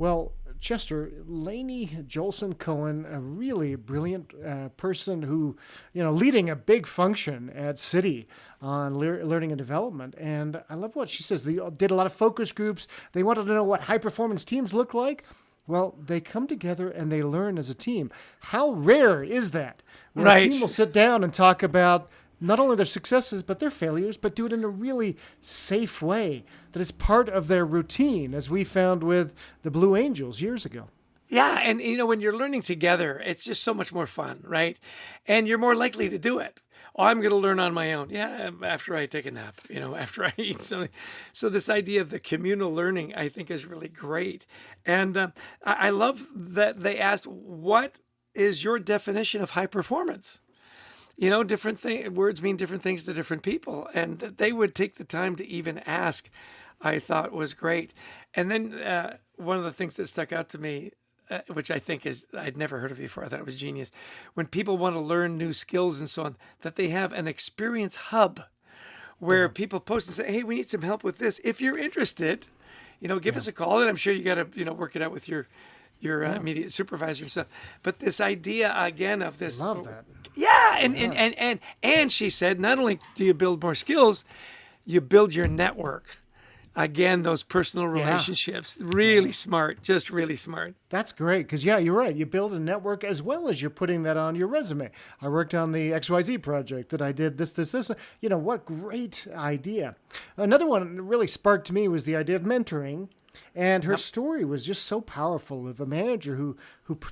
Well, Chester, Lainey Jolson Cohen, a really brilliant person who, leading a big function at Citi on learning and development. And I love what she says. They did a lot of focus groups. They wanted to know what high performance teams look like. Well, they come together and they learn as a team. How rare is that? When a team will sit down and talk about not only their successes, but their failures, but do it in a really safe way that is part of their routine, as we found with the Blue Angels years ago. Yeah. And, when you're learning together, it's just so much more fun, right? And you're more likely to do it. Oh, I'm going to learn on my own. Yeah, after I take a nap, after I eat something. So this idea of the communal learning, I think, is really great. And I love that they asked, what is your definition of high performance? Different words mean different things to different people. And that they would take the time to even ask, I thought was great. And then one of the things that stuck out to me, which I think I'd never heard of before, I thought it was genius. When people want to learn new skills and so on, that they have an experience hub where people post and say, hey, we need some help with this. If you're interested, give us a call. And I'm sure you got to, work it out with your immediate supervisor and stuff. But this idea, again, of this. Love that. Yeah. And she said, not only do you build more skills, you build your network. Again, those personal relationships, really smart, just really smart. That's great. Because, you're right. You build a network as well as you're putting that on your resume. I worked on the XYZ project that I did this. What great idea. Another one that really sparked to me was the idea of mentoring. And her story was just so powerful of a manager who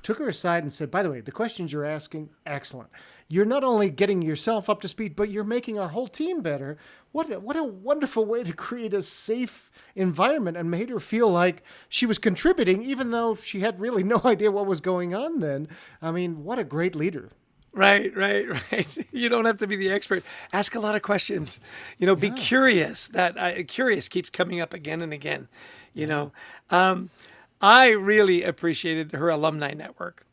took her aside and said, by the way, the questions you're asking, excellent. You're not only getting yourself up to speed, but you're making our whole team better. What a wonderful way to create a safe environment, and made her feel like she was contributing, even though she had really no idea what was going on then. I mean, what a great leader. Right. You don't have to be the expert. Ask a lot of questions. Be curious. That curious keeps coming up again and again. I really appreciated her alumni network.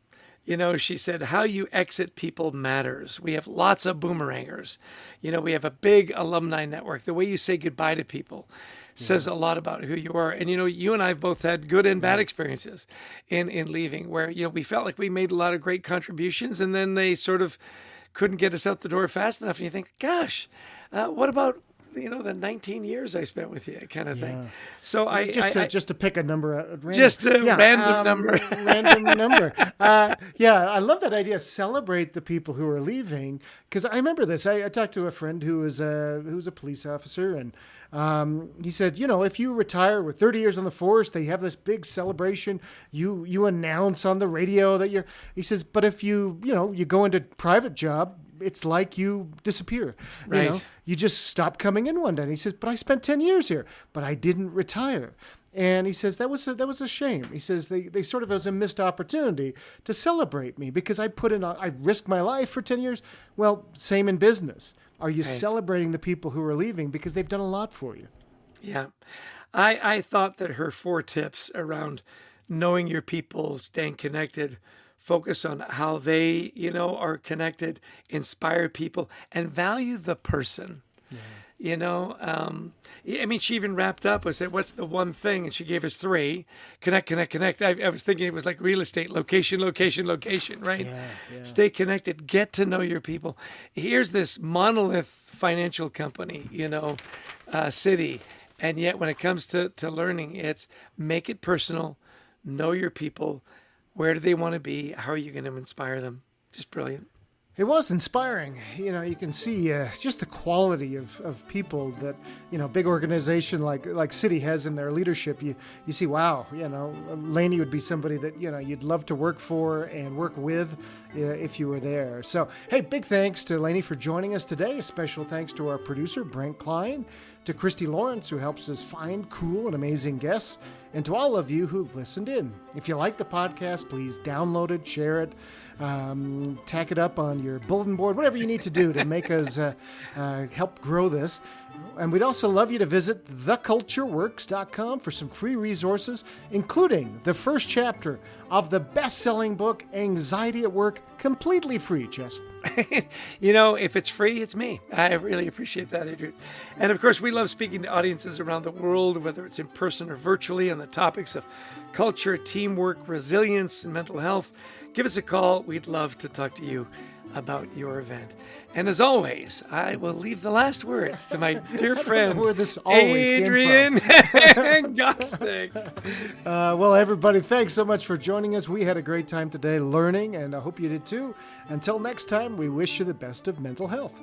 She said, how you exit people matters. We have lots of boomerangers. We have a big alumni network. The way you say goodbye to people says a lot about who you are. And, you and I have both had good and bad experiences in leaving where, we felt like we made a lot of great contributions and then they sort of couldn't get us out the door fast enough. And you think, gosh, what about, the 19 years I spent with you kind of thing. So just to pick a number, random number. Random number. I love that idea. Celebrate the people who are leaving. Because I remember this. I talked to a friend who was a police officer, and he said, if you retire with 30 years on the force, they have this big celebration. You announce on the radio that he says, but if you go into private job, it's like you disappear. Right. You just stop coming in one day. And he says, but I spent 10 years here, but I didn't retire. And he says, that was a shame. He says, they sort of, it was a missed opportunity to celebrate me because I risked my life for 10 years. Well, same in business. Are you celebrating the people who are leaving because they've done a lot for you? Yeah. I thought that her 4 tips around knowing your people, staying connected, focus on how they, are connected, inspire people, and value the person. Yeah. She even wrapped up and said, what's the one thing? And she gave us 3. Connect. I was thinking it was like real estate, location, right? Yeah. Stay connected, get to know your people. Here's this monolith financial company, Citi. And yet when it comes to learning, it's make it personal, know your people. Where do they want to be? How are you going to inspire them? Just brilliant. It was inspiring. You can see just the quality of people that, big organization like Citi has in their leadership. You see, wow, Lainey would be somebody that, you'd love to work for and work with if you were there. So, hey, big thanks to Lainey for joining us today. A special thanks to our producer, Brent Klein, to Christy Lawrence, who helps us find cool and amazing guests, and to all of you who've listened in. If you like the podcast, please download it, share it, tack it up on your bulletin board, whatever you need to do to make us help grow this. And we'd also love you to visit thecultureworks.com for some free resources, including the first chapter of the best-selling book, Anxiety at Work, completely free, Chess. If it's free, it's me. I really appreciate that, Adrian. And of course, we love speaking to audiences around the world, whether it's in person or virtually, on the topics of culture, teamwork, resilience, and mental health. Give us a call. We'd love to talk to you about your event. And as always, I will leave the last word to my dear friend, where this always Adrian came Gostick. Well, everybody, thanks so much for joining us. We had a great time today learning, and I hope you did too. Until next time, we wish you the best of mental health.